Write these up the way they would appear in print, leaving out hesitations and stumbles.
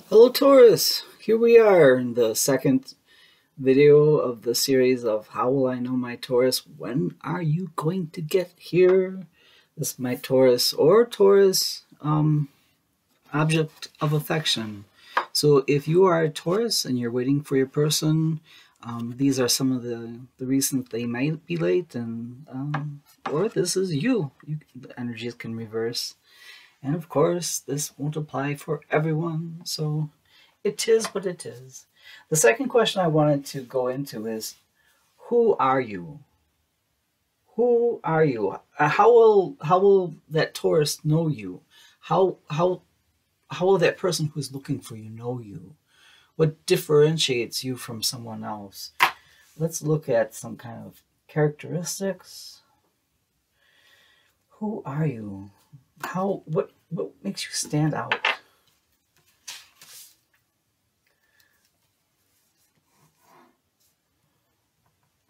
Hello Taurus! Here we are in the second video of the series of How Will I Know My Taurus? When are you going to get here? This is my Taurus or Taurus object of affection. So if you are a Taurus and you're waiting for your person, these are some of the reasons they might be late, and or this is you. The energies can reverse. And of course, this won't apply for everyone, so it is what it is. The second question I wanted to go into is, who are you? Who are you? How will that Taurus know you? How will that person who's looking for you know you? What differentiates you from someone else? Let's look at some kind of characteristics. Who are you? What makes you stand out?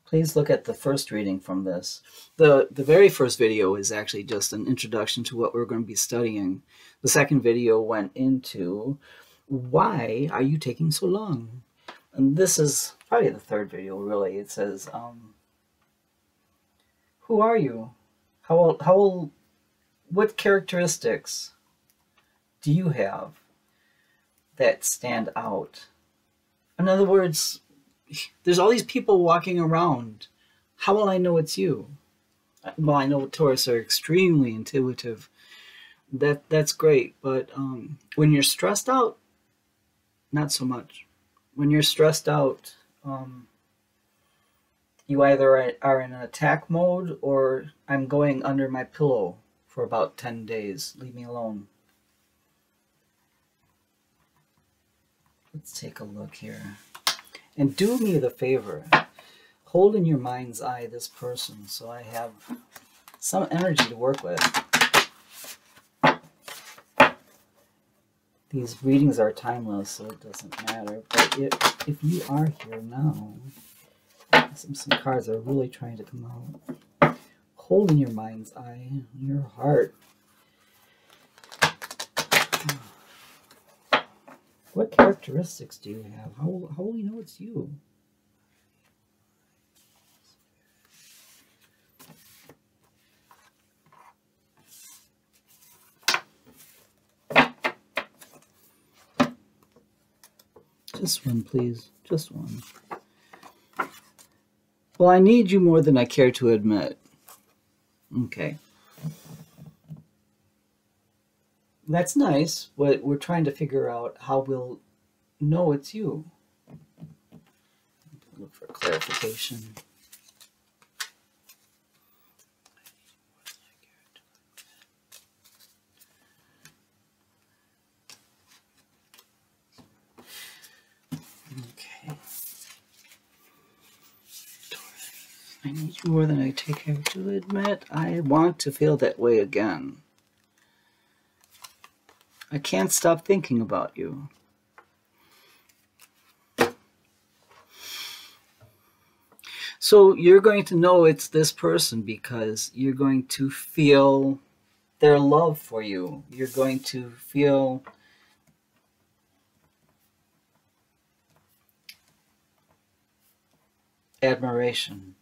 Please look at the first reading from this. The very first video is actually just an introduction to what we're going to be studying. The second video went into why are you taking so long? And this is probably the third video, really. It says, who are you? What characteristics do you have that stand out? In other words, there's all these people walking around. How will I know it's you? Well, I know Taurus are extremely intuitive. That's great, but when you're stressed out, not so much. When you're stressed out, you either are in an attack mode or I'm going under my pillow for about 10 days. Leave me alone. Let's take a look here. And do me the favor, hold in your mind's eye this person so I have some energy to work with. These readings are timeless, so it doesn't matter. But if you are here now, some cards are really trying to come out. Hold in your mind's eye, your heart. What characteristics do you have? How will you know it's you? Just one, please. Just one. Well, I need you more than I care to admit. Okay. That's nice, but we're trying to figure out how we'll know it's you. Look for clarification. Okay. I need you more than I take care to admit. I want to feel that way again. I can't stop thinking about you. So you're going to know it's this person because you're going to feel their love for you. You're going to feel admiration.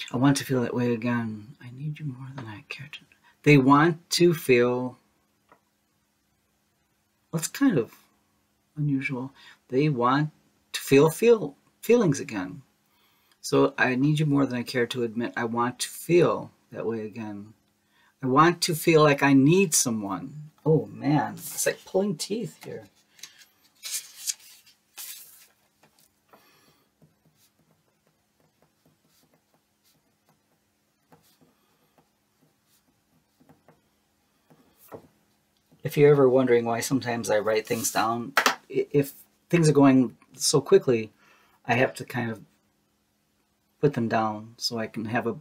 I want to feel that way again. I need you more than I care to. They want to feel, what's kind of unusual, they want to feel feelings again. So I need you more than I care to admit. I want to feel that way again. I want to feel like I need someone. Oh man, it's like pulling teeth here. If you're ever wondering why sometimes I write things down, if things are going so quickly, I have to kind of put them down so I can have a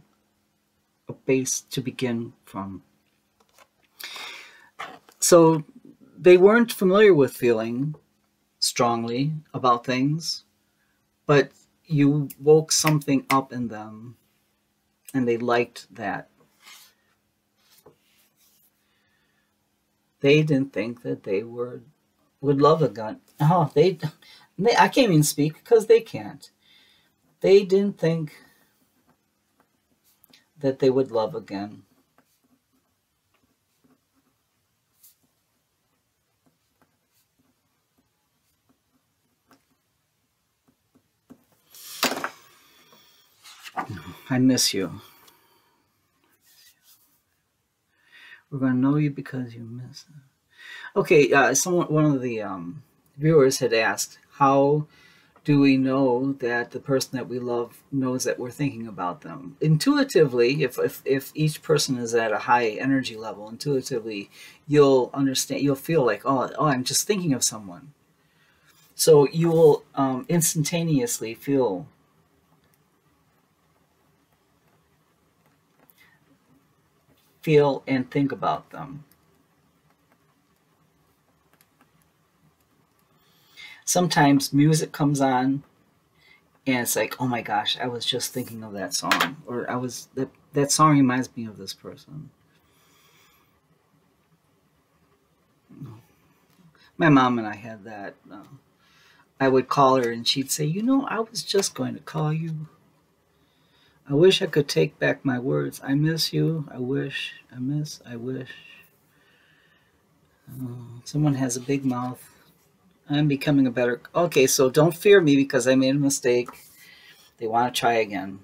base to begin from. So they weren't familiar with feeling strongly about things, but you woke something up in them and they liked that. They didn't think that they would love again. Oh, I can't even speak because they can't. They didn't think that they would love again. I miss you. We're going to know you because you miss it. Okay, one of the viewers had asked, how do we know that the person that we love knows that we're thinking about them? Intuitively, if each person is at a high energy level, intuitively, you'll understand, you'll feel like, oh, I'm just thinking of someone. So you will instantaneously feel and think about them. Sometimes music comes on and it's like, oh my gosh, I was just thinking of that song, or that song reminds me of this person. My mom and I had that. I would call her and she'd say, I was just going to call you. I wish I could take back my words. I miss you. I wish. I miss. I wish. Someone has a big mouth. I'm becoming a better... Okay, so don't fear me because I made a mistake. They want to try again.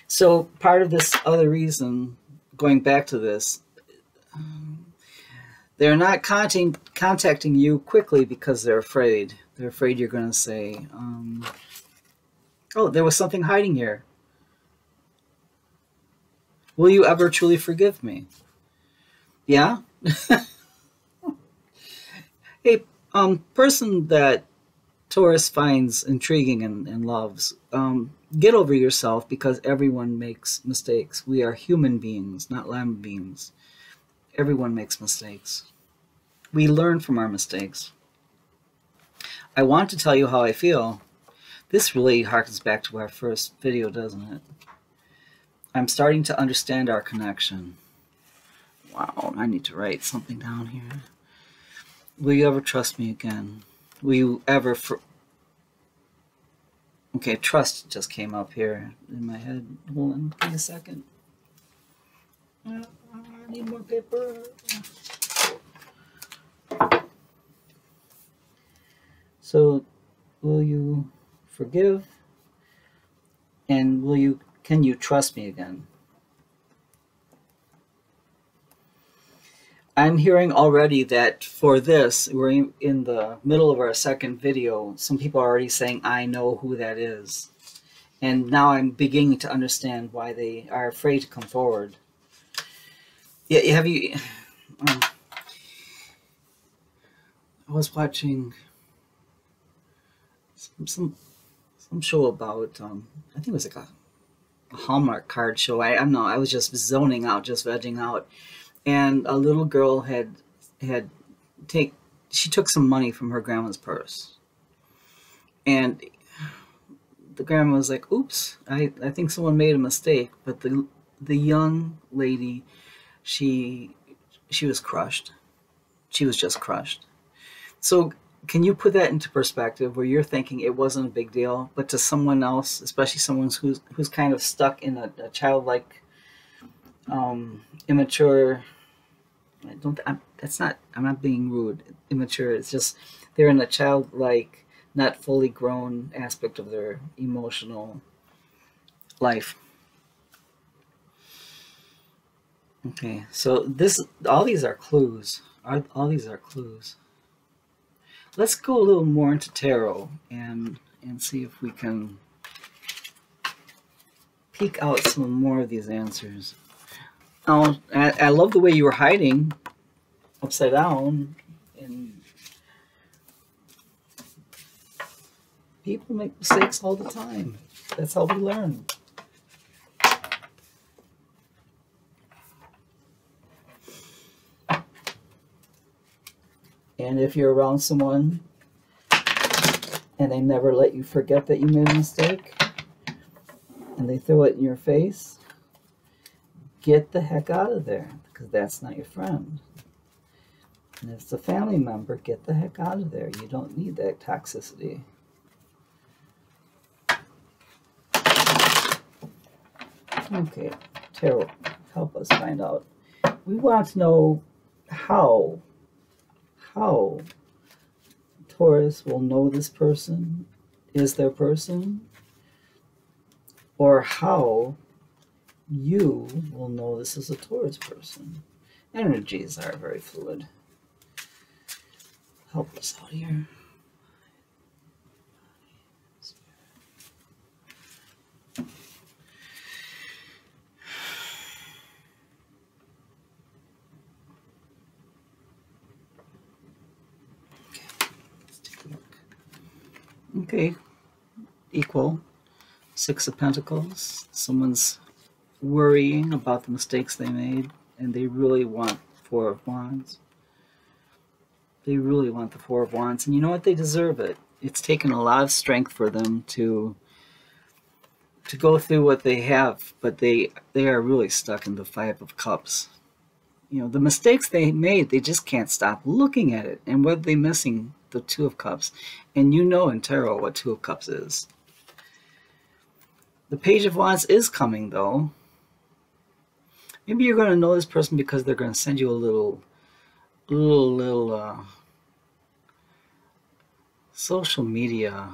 So part of this other reason, going back to this, they're not contacting you quickly because they're afraid. They're afraid you're going to say, oh, there was something hiding here. Will you ever truly forgive me? Yeah? Hey, person that Taurus finds intriguing and loves, get over yourself because everyone makes mistakes. We are human beings, not lamb beings. Everyone makes mistakes. We learn from our mistakes. I want to tell you how I feel. This really harkens back to our first video, doesn't it? I'm starting to understand our connection. Wow, I need to write something down here. Will you ever trust me again? Will you ever... Okay, trust just came up here in my head. Hold on, give me a second. I need more paper. So, will you forgive? And can you trust me again? I'm hearing already that for this, we're in the middle of our second video. Some people are already saying, I know who that is. And now I'm beginning to understand why they are afraid to come forward. Yeah, have you... I was watching some show about, I think it was like a Hallmark card show. I don't know. I was just zoning out, just vegging out. And a little girl she took some money from her grandma's purse. And the grandma was like, oops, I think someone made a mistake. But the young lady, she was crushed. She was just crushed. So can you put that into perspective where you're thinking it wasn't a big deal, but to someone else, especially someone who's kind of stuck in a childlike, immature... I'm not being rude. Immature. It's just they're in a childlike, not fully grown aspect of their emotional life. Okay, so all these are clues. All these are clues. Let's go a little more into tarot and see if we can peek out some more of these answers. Oh, I love the way you were hiding upside down, and people make mistakes all the time. That's how we learn. And if you're around someone and they never let you forget that you made a mistake and they throw it in your face, get the heck out of there, because that's not your friend. And if it's a family member, get the heck out of there. You don't need that toxicity. Okay, Tarot, help us find out. We want to know how Taurus will know this person is their person, or how you will know this is a Taurus person. Energies are very fluid. Help us out here. Okay, equal. Six of Pentacles. Someone's worrying about the mistakes they made, and they really want Four of Wands. They really want the Four of Wands, and you know what? They deserve it. It's taken a lot of strength for them to go through what they have, but they are really stuck in the Five of Cups. You know, the mistakes they made, they just can't stop looking at it. And what are they missing? The Two of Cups. And you know in tarot what Two of Cups is. The Page of Wands is coming, though. Maybe you're going to know this person because they're going to send you a little social media,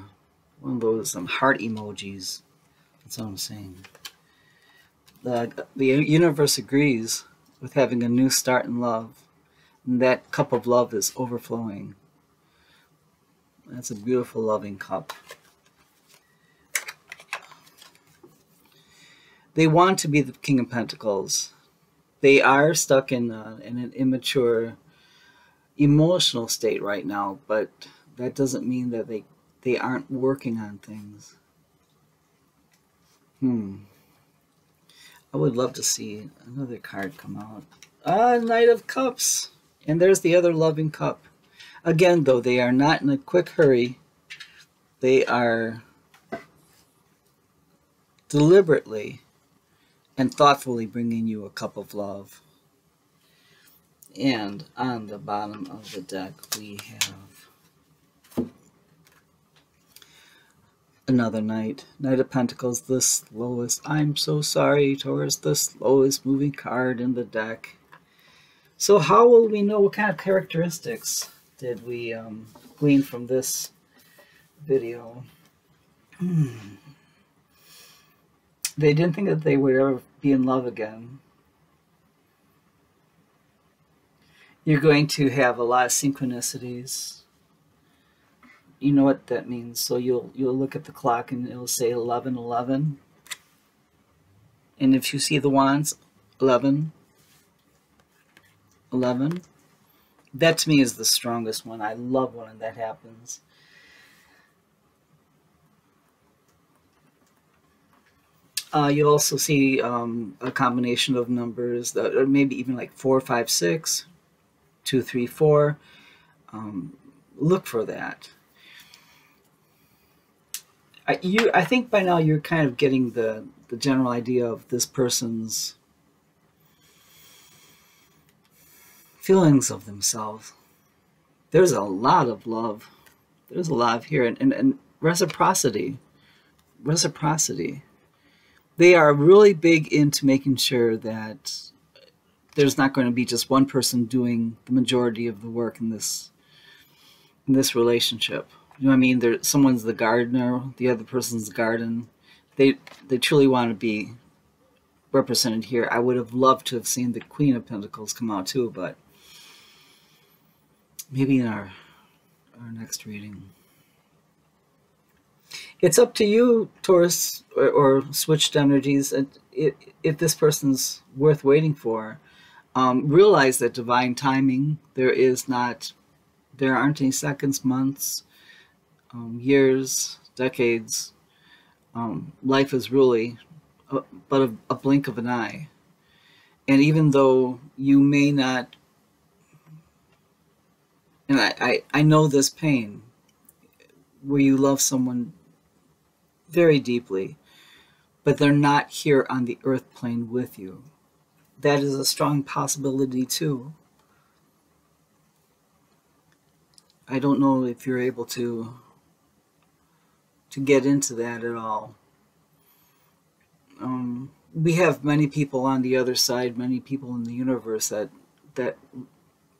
one of those heart emojis. That's what I'm saying. The universe agrees with having a new start in love, and that cup of love is overflowing. That's a beautiful, loving cup. They want to be the King of Pentacles. They are stuck in an immature emotional state right now, but that doesn't mean that they aren't working on things. I would love to see another card come out. Knight of Cups. And there's the other loving cup. Again, though, they are not in a quick hurry. They are deliberately and thoughtfully bringing you a cup of love. And on the bottom of the deck, we have another Knight. Knight of Pentacles, the slowest. I'm so sorry, Taurus, the slowest moving card in the deck. So how will we know what kind of characteristics did we glean from this video? They didn't think that they would ever be in love again. You're going to have a lot of synchronicities. You know what that means. So you'll look at the clock and it'll say 11:11. And if you see the wands, 11, that to me is the strongest one. I love when that happens. You'll also see a combination of numbers, or maybe even like 4, 5, 6, 2, 3, 4. Look for that. I think by now you're kind of getting the general idea of this person's feelings of themselves. There's a lot of love. There's a lot of here, and reciprocity. They are really big into making sure that there's not going to be just one person doing the majority of the work in this relationship. You know what I mean? Someone's the gardener, the other person's the garden. They truly want to be represented here. I would have loved to have seen the Queen of Pentacles come out too, but maybe in our next reading. It's up to you, Taurus, or switched energies. If this person's worth waiting for, realize that divine timing. There aren't any seconds, months, years, decades. Life is really but a blink of an eye. And even though you may not, and I know this pain, where you love someone very deeply, but they're not here on the earth plane with you. that is a strong possibility too. I don't know if you're able to get into that at all. We have many people on the other side, many people in the universe that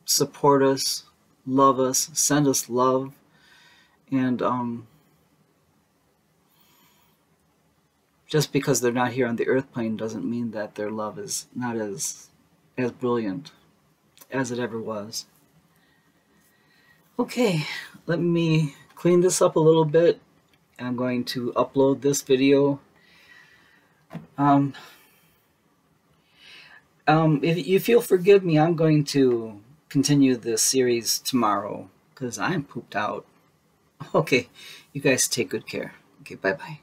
support us, love us, send us love, and just because they're not here on the earth plane doesn't mean that their love is not as brilliant as it ever was. Okay, let me clean this up a little bit. I'm going to upload this video. If you'll forgive me, I'm going to continue this series tomorrow because I'm pooped out. Okay, you guys take good care. Okay, bye-bye.